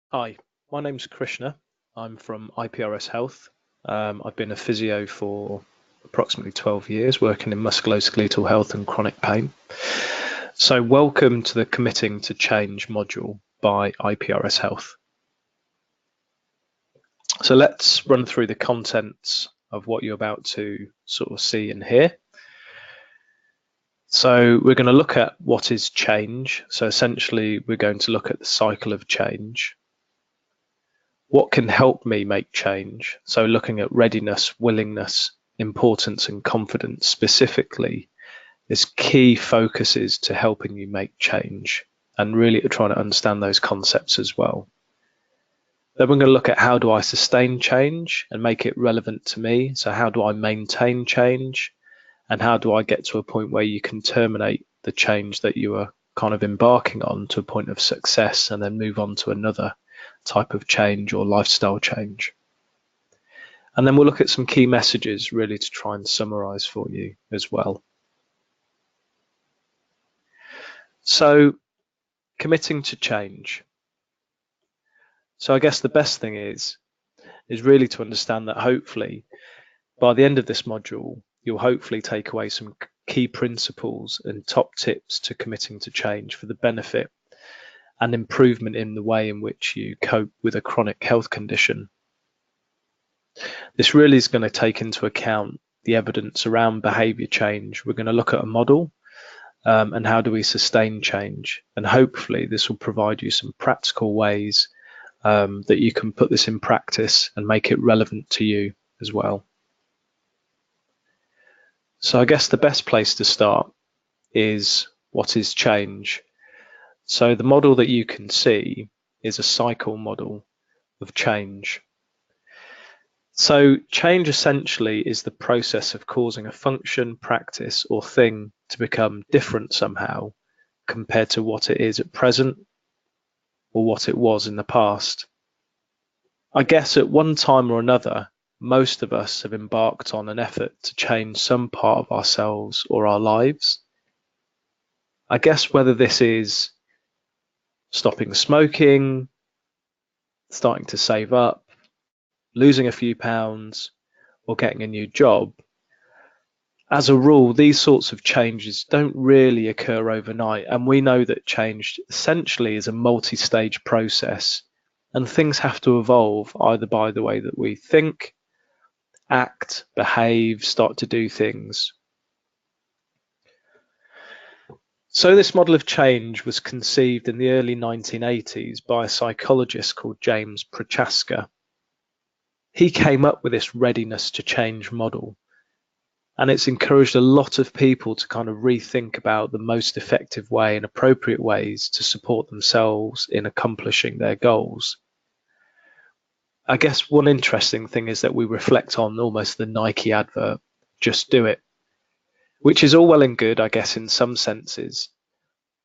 Hi, my name's Krishna. I'm from IPRS Health. I've been a physio for approximately 12 years, working in musculoskeletal health and chronic pain. So welcome to the Committing to Change module by IPRS Health. So let's run through the contents of what you're about to sort of see and hear. So we're going to look at what is change. So essentially, we're going to look at the cycle of change. What can help me make change? So looking at readiness, willingness, importance, and confidence specifically is key focuses to helping you make change and really trying to understand those concepts as well. Then we're going to look at how do I sustain change and make it relevant to me? So how do I maintain change? And how do I get to a point where you can terminate the change that you are kind of embarking on to a point of success and then move on to another type of change or lifestyle change. And then we'll look at some key messages really to try and summarize for you as well. So committing to change. So I guess the best thing is really to understand that hopefully by the end of this module, you'll hopefully take away some key principles and top tips to committing to change for the benefit and improvement in the way in which you cope with a chronic health condition. This really is going to take into account the evidence around behavior change. We're going to look at a model and how do we sustain change, and hopefully this will provide you some practical ways that you can put this in practice and make it relevant to you as well. So I guess the best place to start is what is change. So the model that you can see is a cycle model of change. So change essentially is the process of causing a function, practice, or thing to become different somehow compared to what it is at present or what it was in the past. I guess at one time or another, most of us have embarked on an effort to change some part of ourselves or our lives. I guess whether this is stopping smoking, starting to save up, losing a few pounds, or getting a new job, as a rule, these sorts of changes don't really occur overnight, and we know that change essentially is a multi-stage process, and things have to evolve either by the way that we think, act, behave, start to do things. So this model of change was conceived in the early 1980s by a psychologist called James Prochaska. He came up with this readiness to change model, and it's encouraged a lot of people to kind of rethink about the most effective way and appropriate ways to support themselves in accomplishing their goals. I guess one interesting thing is that we reflect on almost the Nike advert, just do it, which is all well and good, I guess, in some senses.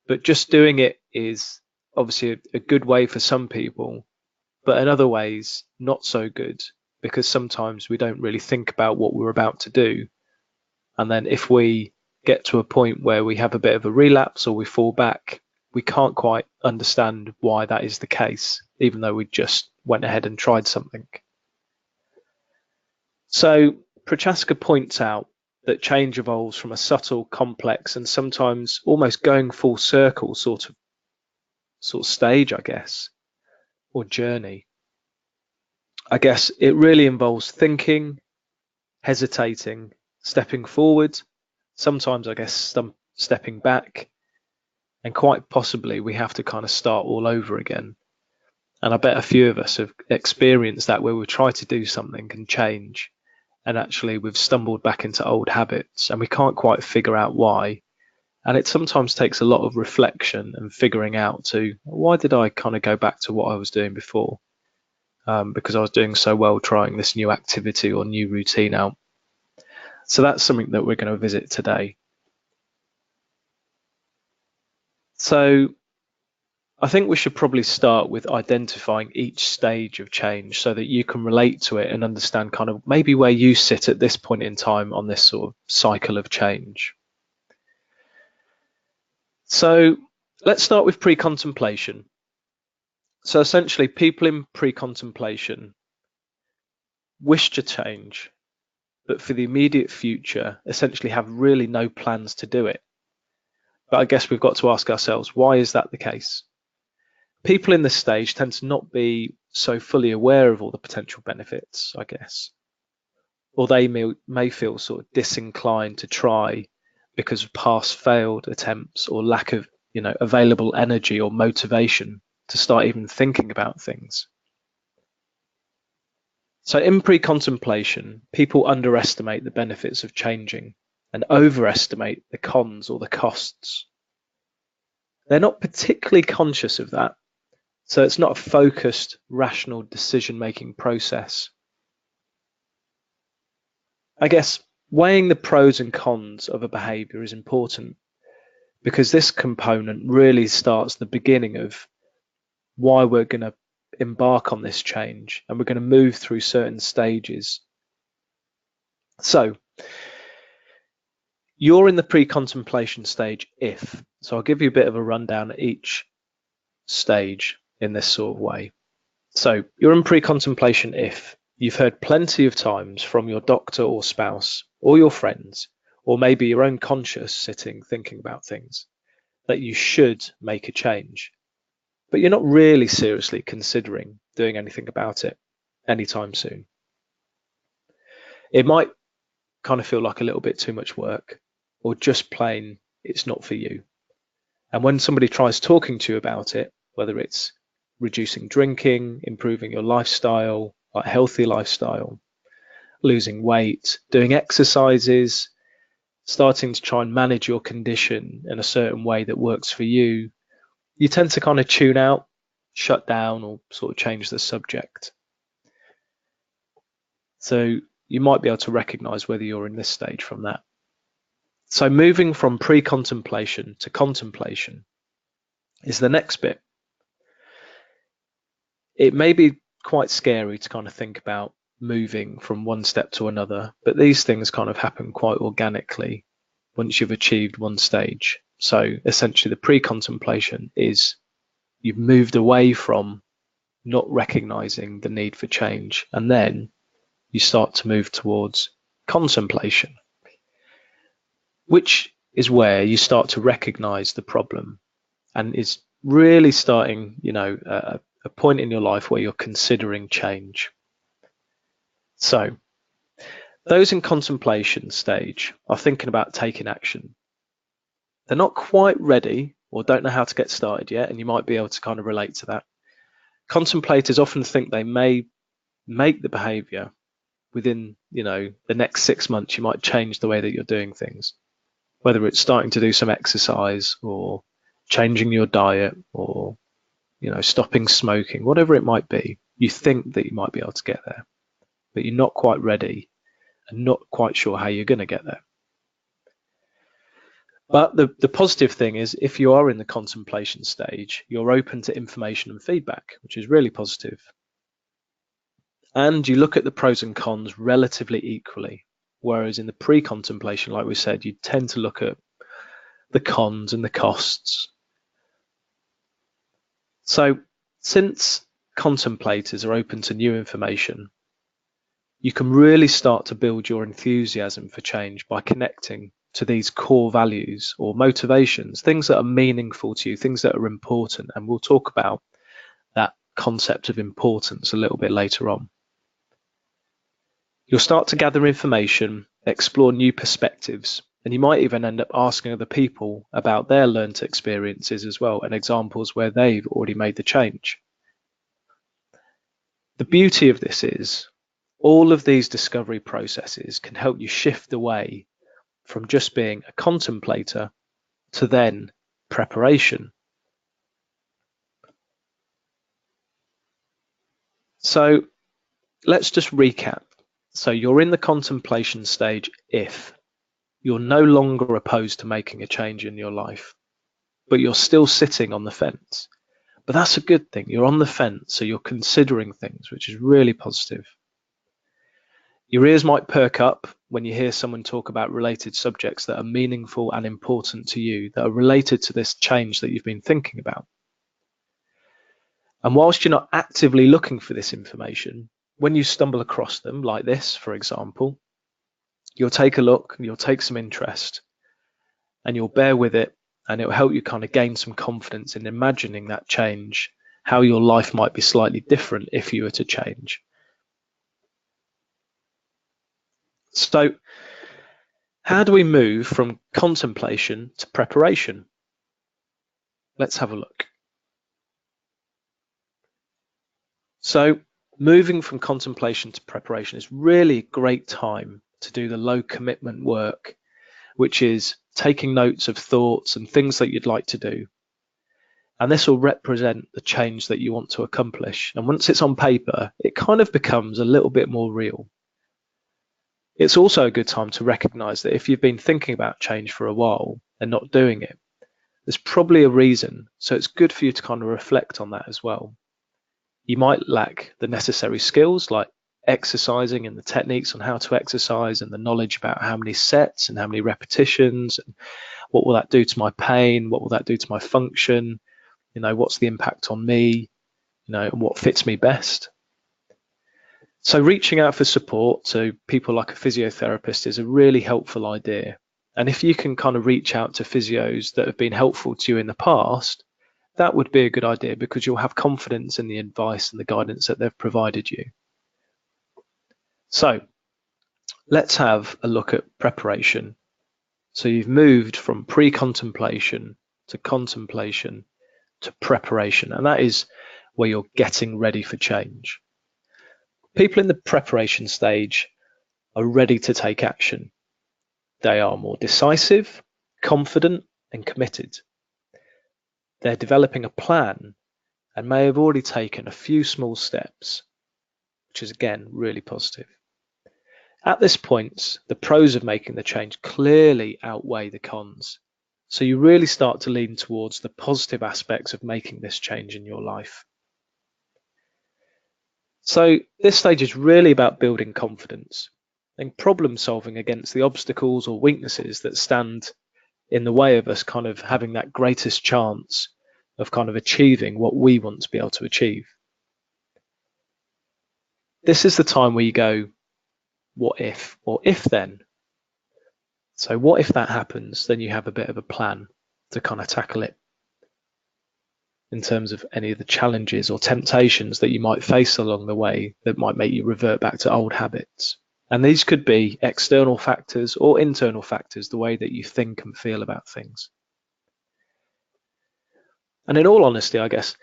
But just doing it is obviously a good way for some people, but in other ways, not so good, because sometimes we don't really think about what we're about to do. And then if we get to a point where we have a bit of a relapse or we fall back, we can't quite understand why that is the case, even though we just went ahead and tried something. So Prochaska points out that change evolves from a subtle, complex, and sometimes almost going full circle sort of stage, I guess, or journey. I guess it really involves thinking, hesitating, stepping forward, sometimes I guess stepping back, and quite possibly we have to kind of start all over again. And I bet a few of us have experienced that, where we try to do something and change, and actually we've stumbled back into old habits and we can't quite figure out why. And it sometimes takes a lot of reflection and figuring out to why did I kind of go back to what I was doing before, because I was doing so well trying this new activity or new routine out. So that's something that we're going to visit today. So I think we should probably start with identifying each stage of change so that you can relate to it and understand kind of maybe where you sit at this point in time on this sort of cycle of change. So let's start with pre-contemplation. So essentially, people in pre-contemplation wish to change, but for the immediate future, essentially have really no plans to do it. But I guess we've got to ask ourselves, why is that the case? People in this stage tend to not be so fully aware of all the potential benefits, I guess, or they may feel sort of disinclined to try because of past failed attempts or lack of, available energy or motivation to start even thinking about things. So in pre-contemplation, people underestimate the benefits of changing and overestimate the cons or the costs. They're not particularly conscious of that, so it's not a focused, rational decision-making process. I guess weighing the pros and cons of a behavior is important because this component really starts the beginning of why we're going to embark on this change, and we're going to move through certain stages. So you're in the pre-contemplation stage if. So I'll give you a bit of a rundown at each stage in this sort of way. So you're in pre-contemplation if you've heard plenty of times from your doctor or spouse or your friends, or maybe your own conscious sitting thinking about things, that you should make a change, but you're not really seriously considering doing anything about it anytime soon. It might kind of feel like a little bit too much work, or just plain it's not for you. And when somebody tries talking to you about it, whether it's reducing drinking, improving your lifestyle, like healthy lifestyle, losing weight, doing exercises, starting to try and manage your condition in a certain way that works for you, you tend to kind of tune out, shut down, or sort of change the subject. So you might be able to recognize whether you're in this stage from that. So moving from pre-contemplation to contemplation is the next bit. It may be quite scary to kind of think about moving from one step to another, but these things kind of happen quite organically once you've achieved one stage. So essentially the pre-contemplation is you've moved away from not recognizing the need for change, and then you start to move towards contemplation, which is where you start to recognize the problem and is really starting, a point in your life where you're considering change. So those in contemplation stage are thinking about taking action. They're not quite ready or don't know how to get started yet, and you might be able to kind of relate to that. Contemplators often think they may make the behavior within, the next 6 months. You might change the way that you're doing things, whether it's starting to do some exercise or changing your diet or, stopping smoking, whatever it might be. You think that you might be able to get there, but you're not quite ready and not quite sure how you're going to get there. But the positive thing is, if you are in the contemplation stage, you're open to information and feedback, which is really positive. And you look at the pros and cons relatively equally, whereas in the pre-contemplation, like we said, you tend to look at the cons and the costs. So since contemplators are open to new information, you can really start to build your enthusiasm for change by connecting to these core values or motivations, things that are meaningful to you, things that are important. And we'll talk about that concept of importance a little bit later on. You'll start to gather information, explore new perspectives, and you might even end up asking other people about their learned experiences as well, and examples where they've already made the change. The beauty of this is all of these discovery processes can help you shift away from just being a contemplator to then preparation. So let's just recap. So you're in the contemplation stage if you're no longer opposed to making a change in your life, but you're still sitting on the fence. But that's a good thing. You're on the fence, so you're considering things, which is really positive. Your ears might perk up when you hear someone talk about related subjects that are meaningful and important to you, that are related to this change that you've been thinking about. And whilst you're not actively looking for this information, when you stumble across them, like this, for example, you'll take a look, you'll take some interest, and you'll bear with it, and it will help you kind of gain some confidence in imagining that change, how your life might be slightly different if you were to change. So, how do we move from contemplation to preparation? Let's have a look. So, moving from contemplation to preparation is really a great time to do the low commitment work, which is taking notes of thoughts and things that you'd like to do. And this will represent the change that you want to accomplish. And once it's on paper, it kind of becomes a little bit more real. It's also a good time to recognize that if you've been thinking about change for a while and not doing it, there's probably a reason. So it's good for you to kind of reflect on that as well. You might lack the necessary skills like exercising and the techniques on how to exercise and the knowledge about how many sets and how many repetitions and what will that do to my pain, what will that do to my function, what's the impact on me, and what fits me best. So reaching out for support to people like a physiotherapist is a really helpful idea. And if you can kind of reach out to physios that have been helpful to you in the past, that would be a good idea because you'll have confidence in the advice and the guidance that they've provided you. So let's have a look at preparation. So you've moved from pre-contemplation to contemplation to preparation, and that is where you're getting ready for change. People in the preparation stage are ready to take action. They are more decisive, confident, and committed. They're developing a plan and may have already taken a few small steps, which is again really positive. At this point, the pros of making the change clearly outweigh the cons. So you really start to lean towards the positive aspects of making this change in your life. So this stage is really about building confidence and problem solving against the obstacles or weaknesses that stand in the way of us kind of having that greatest chance of kind of achieving what we want to be able to achieve. This is the time where you go, what if, or if then? So what if that happens? Then you have a bit of a plan to kind of tackle it in terms of any of the challenges or temptations that you might face along the way that might make you revert back to old habits. And these could be external factors or internal factors, the way that you think and feel about things. And in all honesty, I guess,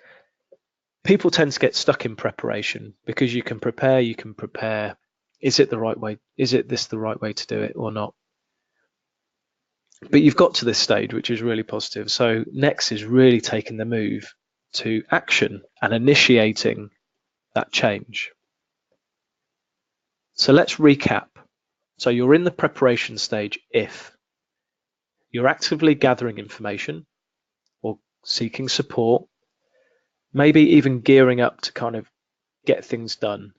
people tend to get stuck in preparation because you can prepare. Is it the right way? Is it this the right way to do it or not? But you've got to this stage, which is really positive. So next is really taking the move to action and initiating that change. So let's recap. So you're in the preparation stage if you're actively gathering information or seeking support, maybe even gearing up to kind of get things done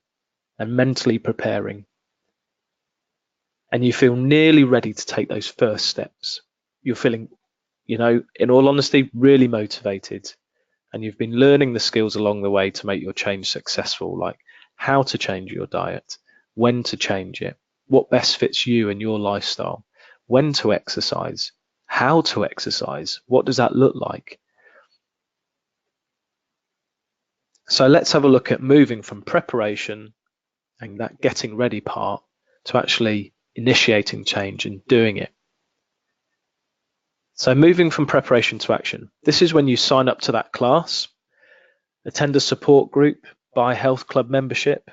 and mentally preparing. And you feel nearly ready to take those first steps. You're feeling, in all honesty, really motivated. And you've been learning the skills along the way to make your change successful, like how to change your diet, when to change it, what best fits you and your lifestyle, when to exercise, how to exercise, what does that look like? So let's have a look at moving from preparation and that getting ready part to actually initiating change and doing it. So moving from preparation to action. This is when you sign up to that class, attend a support group, buy health club membership,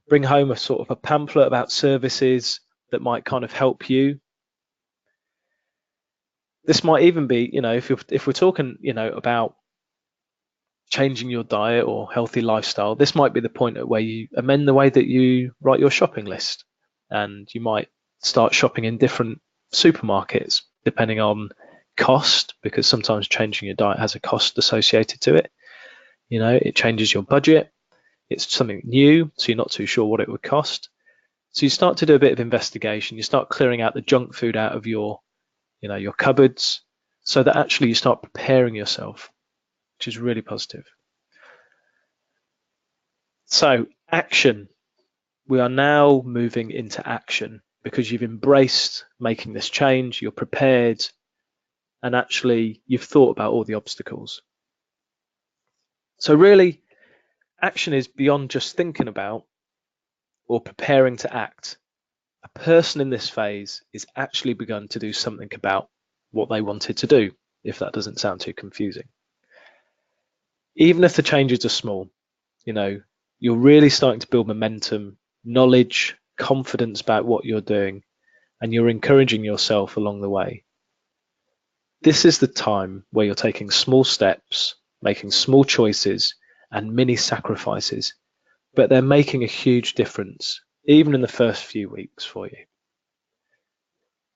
bring home a sort of a pamphlet about services that might kind of help you. This might even be, if we're talking, about changing your diet or healthy lifestyle, this might be the point at where you amend the way that you write your shopping list, and you might start shopping in different supermarkets depending on cost, because sometimes changing your diet has a cost associated to it. It changes your budget. It's something new, so you're not too sure what it would cost. So you start to do a bit of investigation. You start clearing out the junk food out of your cupboards, so that actually you start preparing yourself, which is really positive. So action. We are now moving into action because you've embraced making this change, you're prepared, and actually you've thought about all the obstacles. So really, action is beyond just thinking about or preparing to act. A person in this phase is actually begun to do something about what they wanted to do, if that doesn't sound too confusing. Even if the changes are small, you're really starting to build momentum, knowledge, confidence about what you're doing, and you're encouraging yourself along the way. This is the time where you're taking small steps, making small choices and mini sacrifices, but they're making a huge difference, even in the first few weeks for you.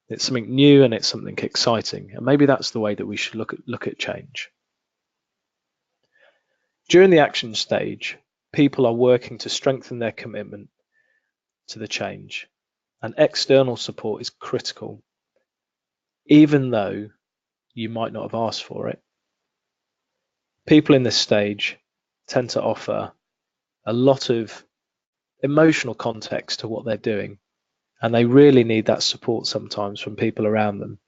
It's something new and it's something exciting, and maybe that's the way that we should look at change. During the action stage, people are working to strengthen their commitment to the change, and external support is critical, even though you might not have asked for it. People in this stage tend to offer a lot of emotional context to what they're doing, and they really need that support sometimes from people around them.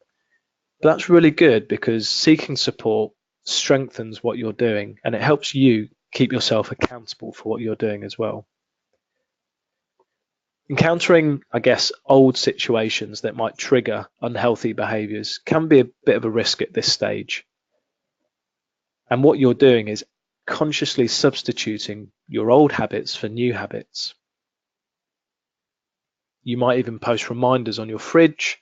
But that's really good because seeking support strengthens what you're doing, and it helps you keep yourself accountable for what you're doing as well. Encountering, I guess, old situations that might trigger unhealthy behaviours can be a bit of a risk at this stage. And what you're doing is consciously substituting your old habits for new habits. You might even post reminders on your fridge,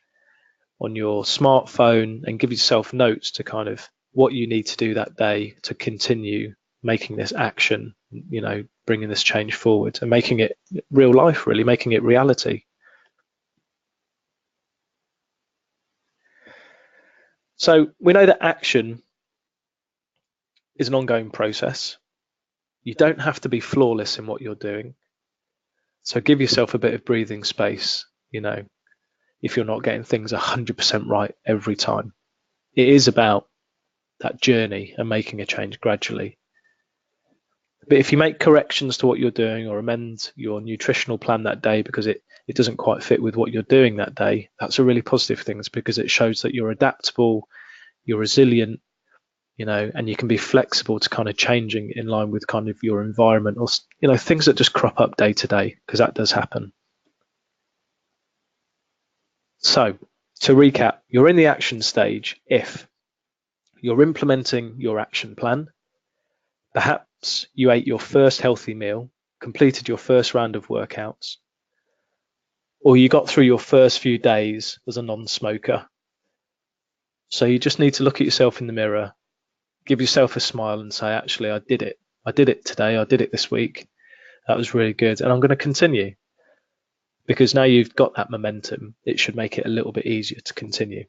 on your smartphone, and give yourself notes to kind of what you need to do that day to continue making this action, bringing this change forward and making it real life, really, making it reality. So we know that action is an ongoing process. You don't have to be flawless in what you're doing. So give yourself a bit of breathing space, if you're not getting things 100% right every time. It is about that journey and making a change gradually. But if you make corrections to what you're doing or amend your nutritional plan that day because it doesn't quite fit with what you're doing that day, that's a really positive thing because it shows that you're adaptable, you're resilient, and you can be flexible to kind of changing in line with kind of your environment or, things that just crop up day to day, because that does happen. So to recap, you're in the action stage if you're implementing your action plan. Perhaps you ate your first healthy meal, completed your first round of workouts, or you got through your first few days as a non-smoker. So you just need to look at yourself in the mirror, give yourself a smile and say, actually, I did it. I did it today. I did it this week. That was really good. And I'm going to continue. Because now you've got that momentum, it should make it a little bit easier to continue.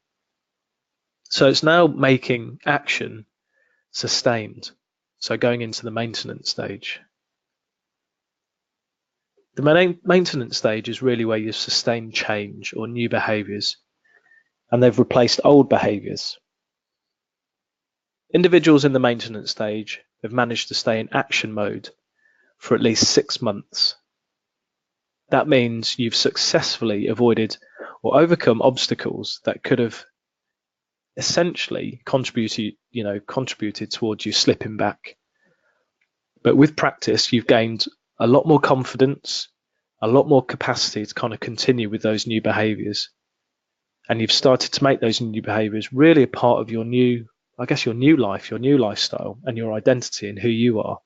So it's now making action sustained. So going into the maintenance stage. The maintenance stage is really where you've sustained change or new behaviours, and they've replaced old behaviours. Individuals in the maintenance stage have managed to stay in action mode for at least 6 months. That means you've successfully avoided or overcome obstacles that could have essentially contributed towards you slipping back. But with practice, you've gained a lot more confidence, a lot more capacity to kind of continue with those new behaviors. And you've started to make those new behaviors really a part of your new life, your new lifestyle, and your identity and who you are.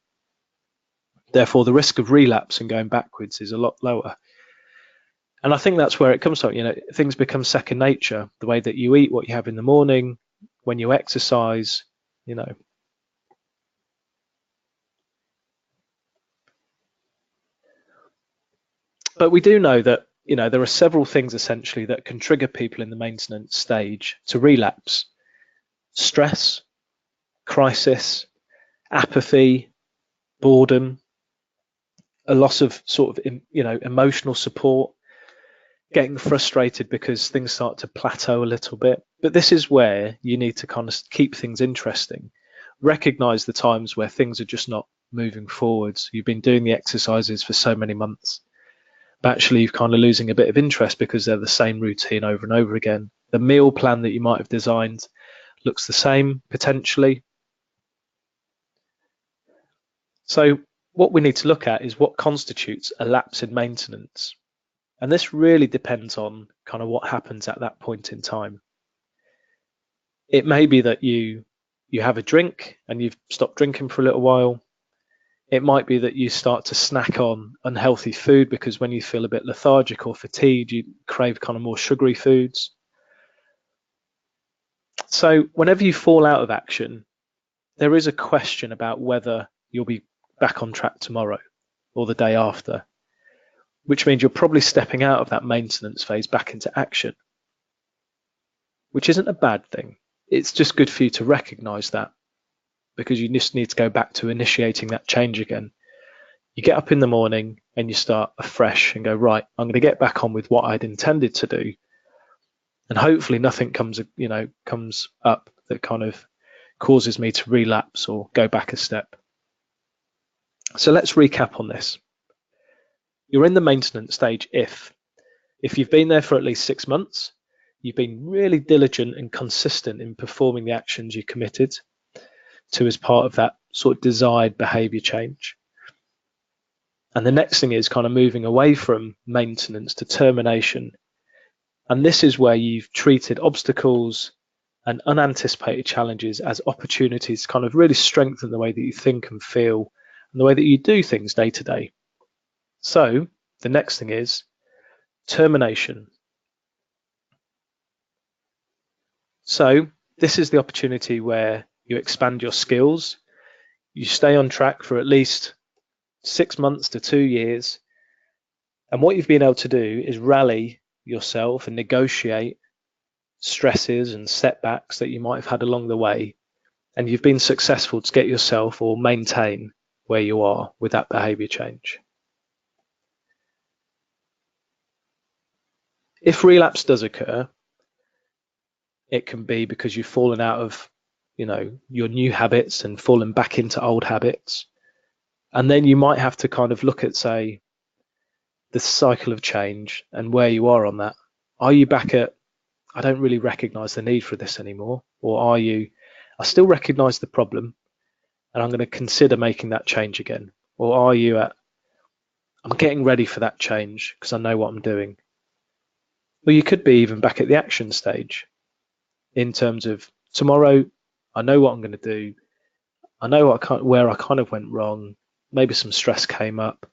Therefore, the risk of relapse and going backwards is a lot lower. And I think that's where it comes from. Things become second nature. The way that you eat, what you have in the morning, when you exercise, But we do know that, there are several things essentially that can trigger people in the maintenance stage to relapse. Stress, crisis, apathy, boredom, a loss of sort of, emotional support, getting frustrated because things start to plateau a little bit. But this is where you need to kind of keep things interesting. Recognize the times where things are just not moving forwards. You've been doing the exercises for so many months, but actually you're kind of losing a bit of interest because they're the same routine over and over again. The meal plan that you might have designed looks the same potentially. So what we need to look at is what constitutes a lapse in maintenance. And this really depends on kind of what happens at that point in time. It may be that you have a drink and you've stopped drinking for a little while. It might be that you start to snack on unhealthy food because when you feel a bit lethargic or fatigued, you crave kind of more sugary foods. So whenever you fall out of action, there is a question about whether you'll be back on track tomorrow or the day after, which means you're probably stepping out of that maintenance phase back into action, which isn't a bad thing. It's just good for you to recognize that, because you just need to go back to initiating that change again. You get up in the morning and you start afresh and go, right, I'm going to get back on with what I'd intended to do. And hopefully nothing comes up that kind of causes me to relapse or go back a step. So let's recap on this. You're in the maintenance stage if you've been there for at least 6 months, you've been really diligent and consistent in performing the actions you committed to as part of that sort of desired behavior change. And the next thing is kind of moving away from maintenance to termination. And this is where you've treated obstacles and unanticipated challenges as opportunities to kind of really strengthen the way that you think and feel and the way that you do things day to day. So the next thing is termination. So this is the opportunity where you expand your skills, you stay on track for at least 6 months to 2 years. And what you've been able to do is rally yourself and negotiate stresses and setbacks that you might have had along the way. And you've been successful to get yourself or maintain where you are with that behavior change. If relapse does occur, it can be because you've fallen out of, your new habits and fallen back into old habits. And then you might have to kind of look at, say, the cycle of change and where you are on that. Are you back at, I don't really recognize the need for this anymore? Or are you, I still recognize the problem and I'm going to consider making that change again? Or are you at, I'm getting ready for that change because I know what I'm doing? Well, you could be even back at the action stage in terms of tomorrow, I know what I'm going to do. I know where I kind of went wrong. Maybe some stress came up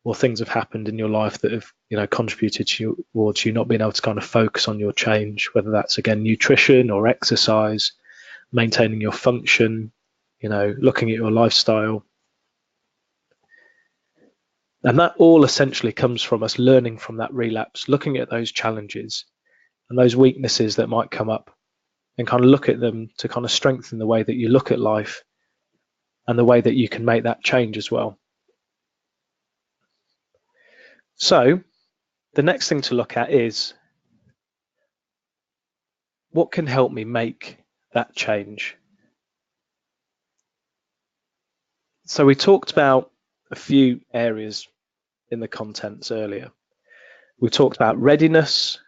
or things have happened in your life that have, contributed towards you not being able to kind of focus on your change, whether that's, again, nutrition or exercise, maintaining your function, looking at your lifestyle. And that all essentially comes from us learning from that relapse, looking at those challenges and those weaknesses that might come up and kind of look at them to kind of strengthen the way that you look at life and the way that you can make that change as well. So the next thing to look at is what can help me make that change. So we talked about a few areas in the contents earlier. We talked about readiness,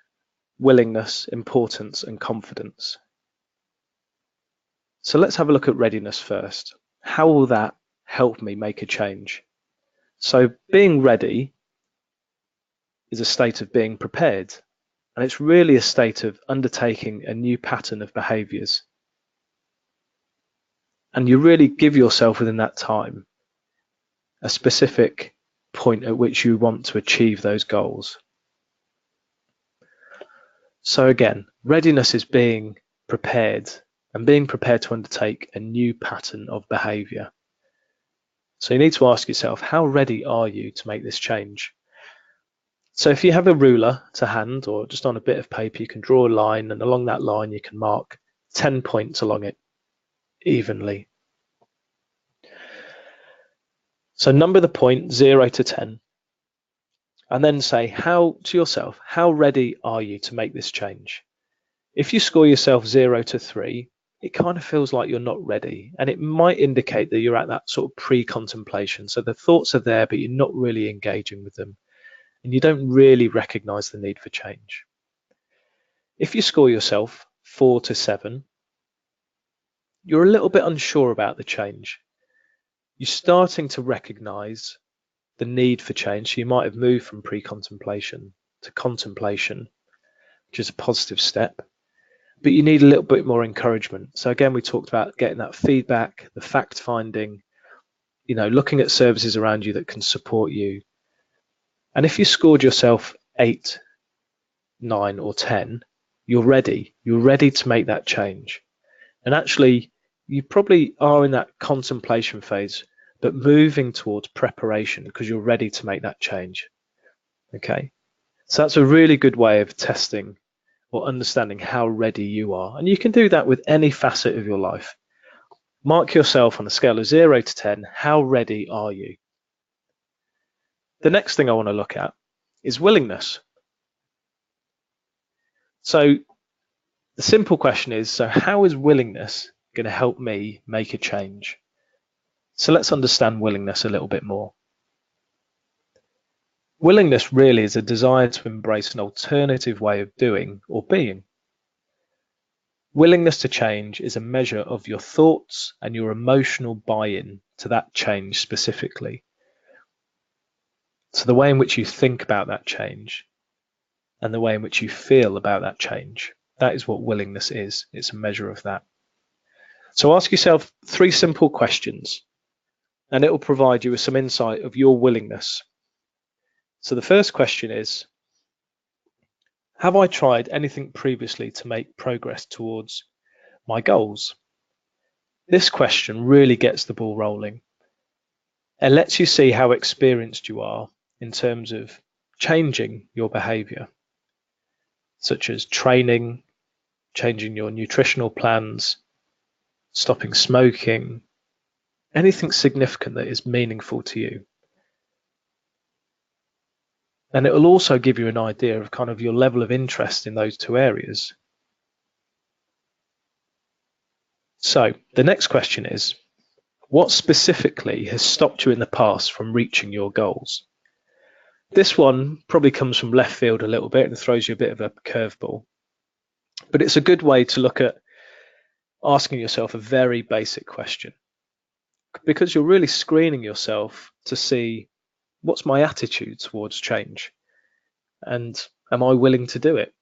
willingness, importance, and confidence. So let's have a look at readiness first. How will that help me make a change? So being ready is a state of being prepared, and it's really a state of undertaking a new pattern of behaviors. And you really give yourself within that time a specific point at which you want to achieve those goals. So again, readiness is being prepared and being prepared to undertake a new pattern of behavior. So you need to ask yourself, how ready are you to make this change? So if you have a ruler to hand or just on a bit of paper, you can draw a line, and along that line you can mark 10 points along it evenly. So number the point 0 to 10 and then say to yourself, how ready are you to make this change? If you score yourself 0 to 3, it kind of feels like you're not ready, and it might indicate that you're at that sort of pre-contemplation. So the thoughts are there, but you're not really engaging with them, and you don't really recognize the need for change. If you score yourself 4 to 7, you're a little bit unsure about the change. You're starting to recognize the need for change. So you might have moved from pre-contemplation to contemplation, which is a positive step, but you need a little bit more encouragement. So again, we talked about getting that feedback, the fact finding, looking at services around you that can support you. And if you scored yourself 8, 9 or 10, you're ready to make that change. And actually, you probably are in that contemplation phase, but moving towards preparation because you're ready to make that change. Okay, so that's a really good way of testing or understanding how ready you are. And you can do that with any facet of your life. Mark yourself on a scale of 0 to 10, how ready are you? The next thing I want to look at is willingness. So the simple question is, so how is willingness going to help me make a change? So let's understand willingness a little bit more. Willingness really is a desire to embrace an alternative way of doing or being. Willingness to change is a measure of your thoughts and your emotional buy-in to that change specifically. So the way in which you think about that change and the way in which you feel about that change, that is what willingness is. It's a measure of that. So ask yourself 3 simple questions, and it will provide you with some insight of your willingness. So the first question is, have I tried anything previously to make progress towards my goals? This question really gets the ball rolling and lets you see how experienced you are in terms of changing your behavior, such as training, changing your nutritional plans, stopping smoking, anything significant that is meaningful to you. And it will also give you an idea of kind of your level of interest in those 2 areas. So the next question is, what specifically has stopped you in the past from reaching your goals? This one probably comes from left field a little bit and throws you a bit of a curveball, but it's a good way to look at asking yourself a very basic question, because you're really screening yourself to see, what's my attitude towards change? And am I willing to do it?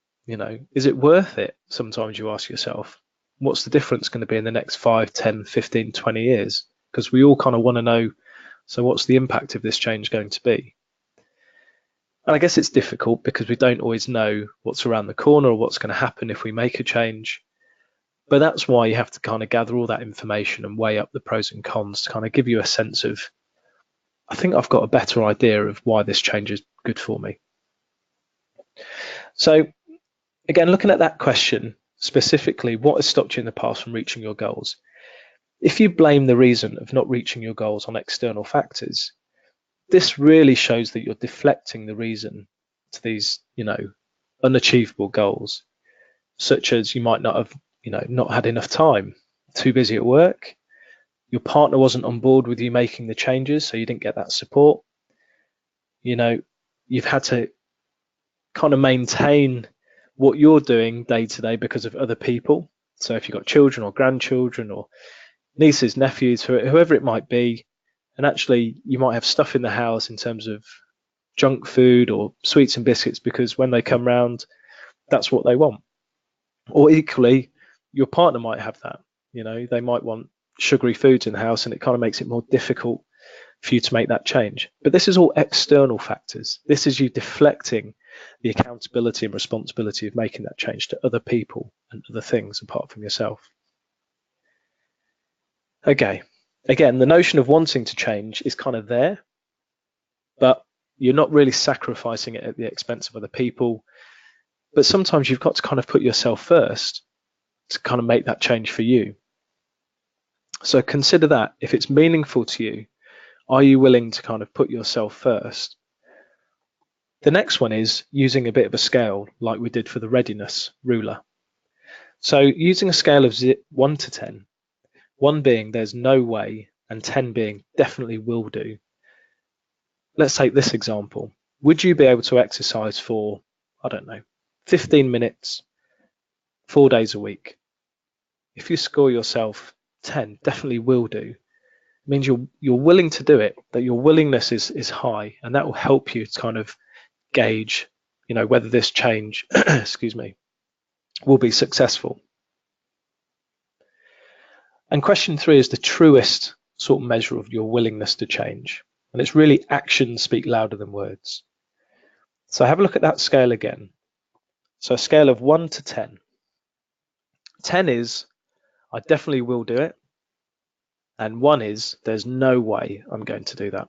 Is it worth it? Sometimes you ask yourself, what's the difference going to be in the next 5, 10, 15, 20 years? Because we all kind of want to know, so what's the impact of this change going to be? And I guess it's difficult because we don't always know what's around the corner or what's going to happen if we make a change. But that's why you have to kind of gather all that information and weigh up the pros and cons to kind of give you a sense of, I think I've got a better idea of why this change is good for me. So again, looking at that question specifically, what has stopped you in the past from reaching your goals? If you blame the reason of not reaching your goals on external factors, this really shows that you're deflecting the reason to these, unachievable goals, such as you might not have, not had enough time, too busy at work, your partner wasn't on board with you making the changes, so you didn't get that support. You've had to kind of maintain what you're doing day to day because of other people. So if you've got children or grandchildren or nieces, nephews, whoever it might be, and actually you might have stuff in the house in terms of junk food or sweets and biscuits because when they come round, that's what they want. Or equally, your partner might have that. They might want sugary foods in the house, and it kind of makes it more difficult for you to make that change. But this is all external factors. This is you deflecting the accountability and responsibility of making that change to other people and other things apart from yourself. Okay, again, the notion of wanting to change is kind of there, but you're not really sacrificing it at the expense of other people. But sometimes you've got to kind of put yourself first to kind of make that change for you. So consider that. If it's meaningful to you, are you willing to kind of put yourself first? The next one is using a bit of a scale like we did for the readiness ruler. So using a scale of 1 to 10, 1 being there's no way and 10 being definitely will do. Let's take this example. Would you be able to exercise for, I don't know, 15 minutes, 4 days a week? If you score yourself 10, definitely will do, it means you're willing to do it, that your willingness is high, and that will help you to kind of gauge, whether this change, excuse me, will be successful. And question 3 is the truest sort of measure of your willingness to change. And it's really actions speak louder than words. So have a look at that scale again. So a scale of 1 to 10. 10 is, I definitely will do it. And 1 is, there's no way I'm going to do that.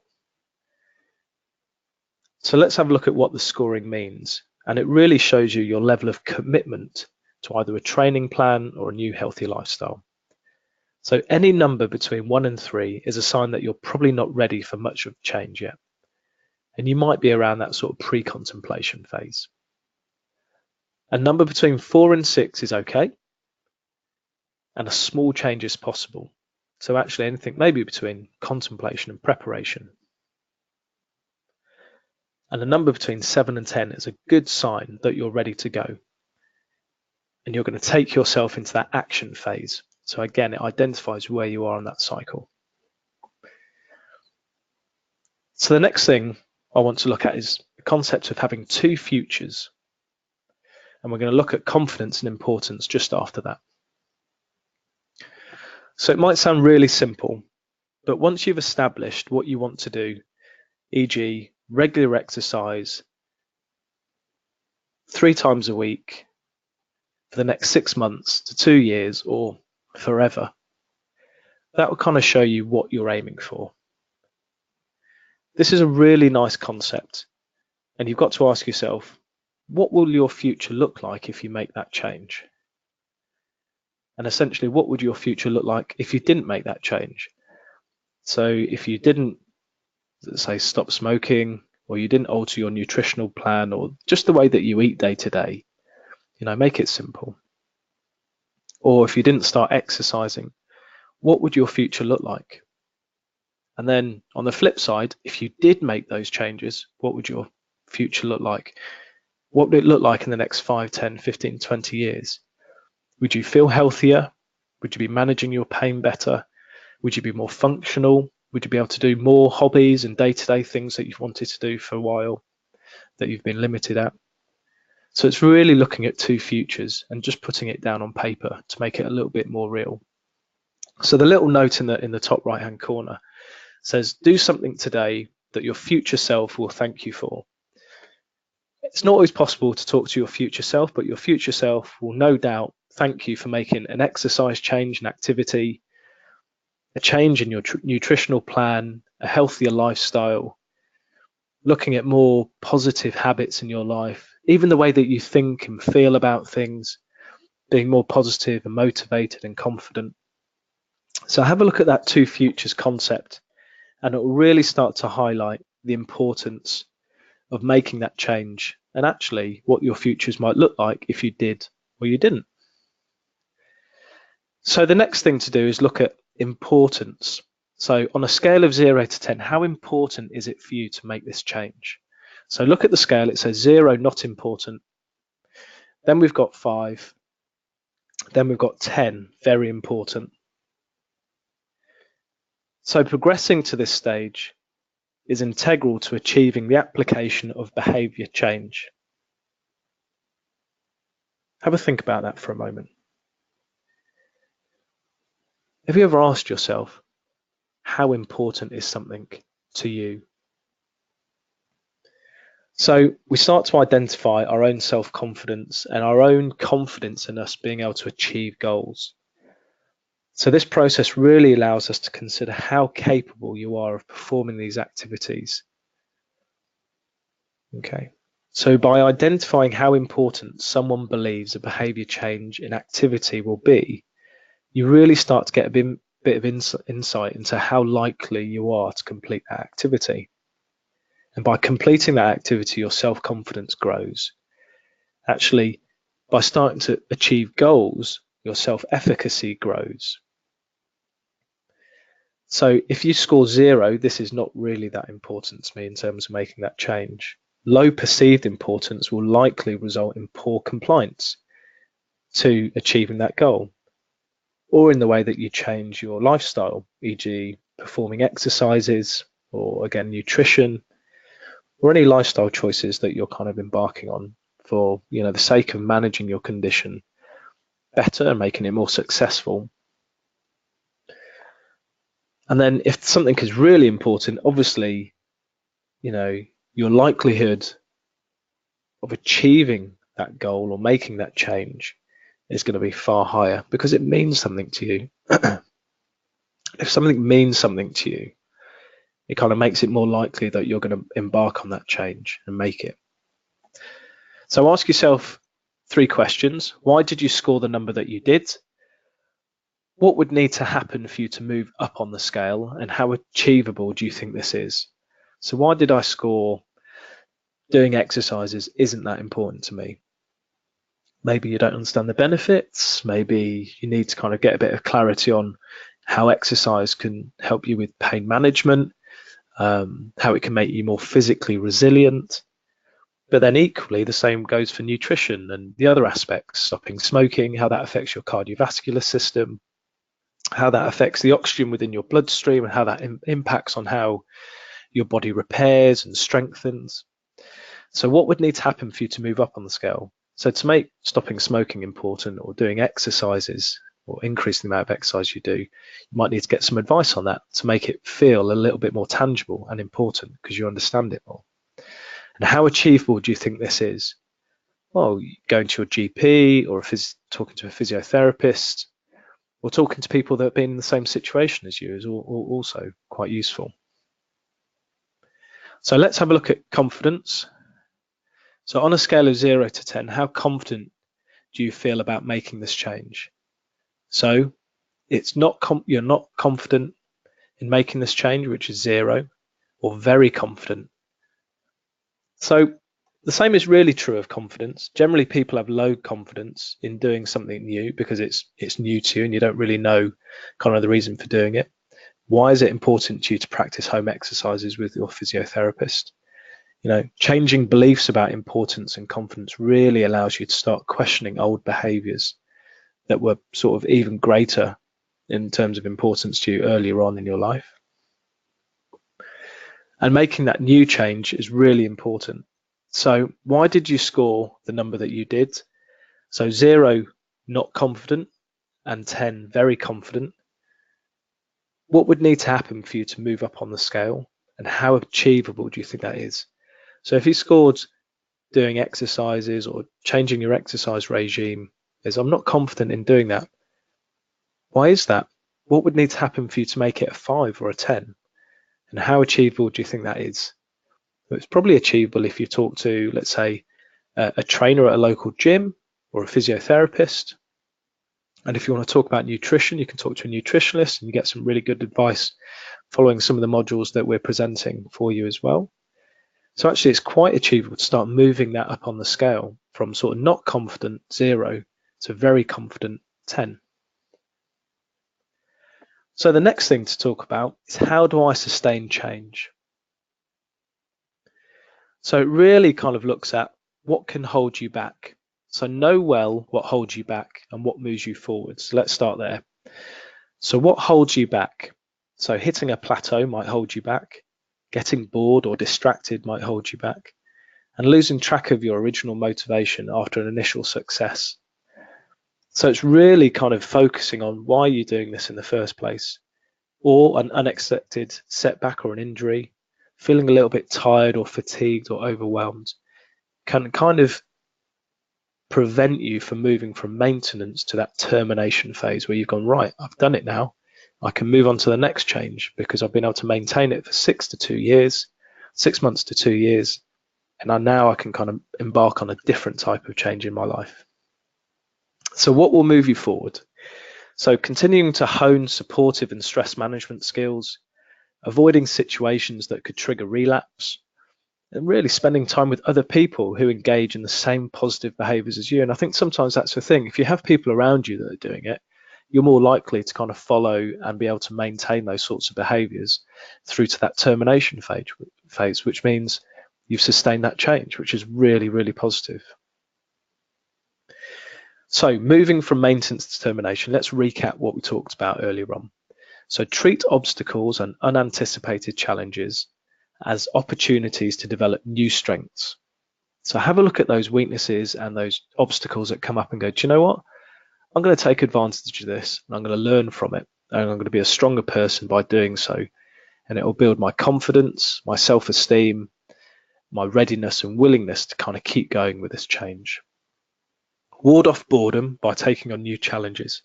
So let's have a look at what the scoring means. And it really shows you your level of commitment to either a training plan or a new healthy lifestyle. So any number between 1 and 3 is a sign that you're probably not ready for much of change yet. And you might be around that sort of pre-contemplation phase. A number between 4 and 6 is okay. And a small change is possible. So actually anything maybe between contemplation and preparation. And a number between 7 and 10 is a good sign that you're ready to go. And you're going to take yourself into that action phase. So again, it identifies where you are on that cycle. So the next thing I want to look at is the concept of having 2 futures. And we're going to look at confidence and importance just after that. So it might sound really simple, but once you've established what you want to do, e.g. regular exercise 3 times a week for the next 6 months to 2 years or forever, that will kind of show you what you're aiming for. This is a really nice concept, and you've got to ask yourself, what will your future look like if you make that change? And essentially, what would your future look like if you didn't make that change? So if you didn't, say, stop smoking, or you didn't alter your nutritional plan, or just the way that you eat day to day, make it simple. Or if you didn't start exercising, what would your future look like? And then on the flip side, if you did make those changes, what would your future look like? What would it look like in the next 5, 10, 15, 20 years? Would you feel healthier? Would you be managing your pain better? Would you be more functional? Would you be able to do more hobbies and day-to-day things that you've wanted to do for a while that you've been limited at? So it's really looking at 2 futures and just putting it down on paper to make it a little bit more real. So the little note in the top right-hand corner says, do something today that your future self will thank you for. It's not always possible to talk to your future self, but your future self will no doubt thank you for making an exercise change, an activity, a change in your nutritional plan, a healthier lifestyle, looking at more positive habits in your life, even the way that you think and feel about things, being more positive and motivated and confident. So have a look at that 2 futures concept, and it will really start to highlight the importance of making that change and actually what your futures might look like if you did or you didn't. So the next thing to do is look at importance. So on a scale of 0 to 10, how important is it for you to make this change? So look at the scale, it says 0, not important. Then we've got 5. Then we've got 10, very important. So progressing to this stage is integral to achieving the application of behavior change. Have a think about that for a moment. Have you ever asked yourself, how important is something to you? So we start to identify our own self-confidence and our own confidence in us being able to achieve goals. So this process really allows us to consider how capable you are of performing these activities. Okay. So by identifying how important someone believes a behavior change in activity will be, you really start to get a bit of insight into how likely you are to complete that activity. And by completing that activity, your self-confidence grows. Actually, by starting to achieve goals, your self-efficacy grows. So if you score 0, this is not really that important to me in terms of making that change. Low perceived importance will likely result in poor compliance to achieving that goal, or in the way that you change your lifestyle, e.g. performing exercises, or again, nutrition, or any lifestyle choices that you're kind of embarking on for, the sake of managing your condition better and making it more successful. And then if something is really important, obviously, your likelihood of achieving that goal or making that change is going to be far higher because it means something to you. If something means something to you, it kind of makes it more likely that you're going to embark on that change and make it. So ask yourself 3 questions. Why did you score the number that you did? What would need to happen for you to move up on the scale, and how achievable do you think this is? So why did I score doing exercises isn't that important to me? Maybe you don't understand the benefits. Maybe you need to kind of get a bit of clarity on how exercise can help you with pain management, how it can make you more physically resilient. But then equally, the same goes for nutrition and the other aspects, stopping smoking, how that affects your cardiovascular system, how that affects the oxygen within your bloodstream, and how that impacts on how your body repairs and strengthens. So what would need to happen for you to move up on the scale? So to make stopping smoking important, or doing exercises, or increasing the amount of exercise you do, you might need to get some advice on that to make it feel a little bit more tangible and important because you understand it more. And how achievable do you think this is? Well, going to your GP, or talking to a physiotherapist, or talking to people that have been in the same situation as you is also quite useful. So let's have a look at confidence. So on a scale of 0 to 10, how confident do you feel about making this change? So you're not confident in making this change, which is 0, or very confident. So the same is really true of confidence. Generally, people have low confidence in doing something new because it's new to you and you don't really know kind of the reason for doing it. Why is it important to you to practice home exercises with your physiotherapist? Changing beliefs about importance and confidence really allows you to start questioning old behaviors that were sort of even greater in terms of importance to you earlier on in your life. And making that new change is really important. So why did you score the number that you did? So 0, not confident, and 10, very confident. What would need to happen for you to move up on the scale, and how achievable do you think that is? So if you scored doing exercises or changing your exercise regime as I'm not confident in doing that, why is that? What would need to happen for you to make it a 5 or a 10? And how achievable do you think that is? It's probably achievable if you talk to, let's say, a trainer at a local gym or a physiotherapist. And if you want to talk about nutrition, you can talk to a nutritionist and you get some really good advice following some of the modules that we're presenting for you as well. So actually it's quite achievable to start moving that up on the scale from sort of not confident 0 to very confident 10. So the next thing to talk about is, how do I sustain change? So it really kind of looks at what can hold you back. So know well what holds you back and what moves you forward. So let's start there. So what holds you back? So hitting a plateau might hold you back. Getting bored or distracted might hold you back. And losing track of your original motivation after an initial success. So it's really kind of focusing on why you're doing this in the first place, or an unexpected setback or an injury, feeling a little bit tired or fatigued or overwhelmed can kind of prevent you from moving from maintenance to that termination phase where you've gone, right, I've done it now. I can move on to the next change because I've been able to maintain it for 6 months to 2 years. And now I can kind of embark on a different type of change in my life. So what will move you forward? So continuing to hone supportive and stress management skills, avoiding situations that could trigger relapse, and really spending time with other people who engage in the same positive behaviors as you. And I think sometimes that's the thing. If you have people around you that are doing it, you're more likely to kind of follow and be able to maintain those sorts of behaviors through to that termination phase, which means you've sustained that change, which is really, really positive. So moving from maintenance to termination, let's recap what we talked about earlier on. So treat obstacles and unanticipated challenges as opportunities to develop new strengths. So have a look at those weaknesses and those obstacles that come up and go, do you know what? I'm going to take advantage of this and I'm going to learn from it. And I'm going to be a stronger person by doing so. And it will build my confidence, my self-esteem, my readiness and willingness to kind of keep going with this change. Ward off boredom by taking on new challenges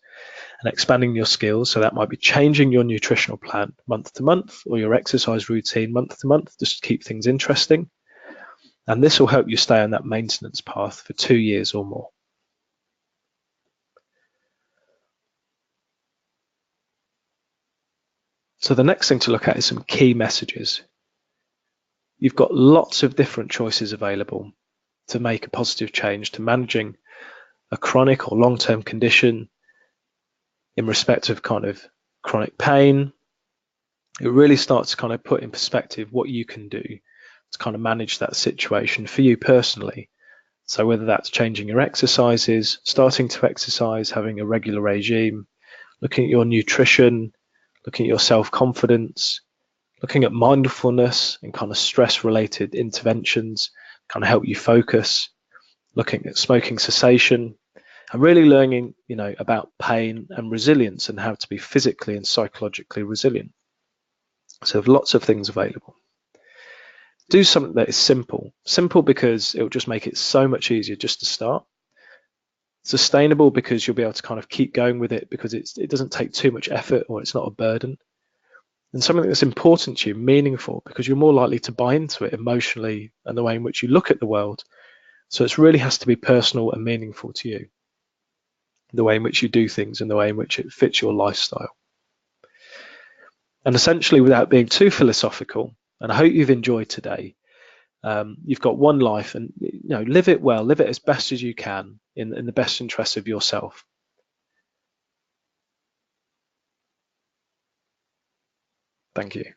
and expanding your skills. So that might be changing your nutritional plan month to month or your exercise routine month to month, just to keep things interesting. And this will help you stay on that maintenance path for 2 years or more. So the next thing to look at is some key messages. You've got lots of different choices available to make a positive change to managing a chronic or long-term condition in respect of kind of chronic pain. It really starts to kind of put in perspective what you can do to kind of manage that situation for you personally. So whether that's changing your exercises, starting to exercise, having a regular regime, looking at your nutrition, looking at your self-confidence, looking at mindfulness and kind of stress-related interventions, kind of help you focus, looking at smoking cessation, and really learning, about pain and resilience and how to be physically and psychologically resilient. So lots of things available. Do something that is simple. Simple because it will just make it so much easier just to start. Sustainable because you'll be able to kind of keep going with it because it doesn't take too much effort or it's not a burden. And something that's important to you, meaningful, because you're more likely to buy into it emotionally and the way in which you look at the world. So it really has to be personal and meaningful to you, the way in which you do things and the way in which it fits your lifestyle. And essentially, without being too philosophical, and I hope you've enjoyed today, you've got one life and live it well, live it as best as you can in the best interest of yourself. Thank you.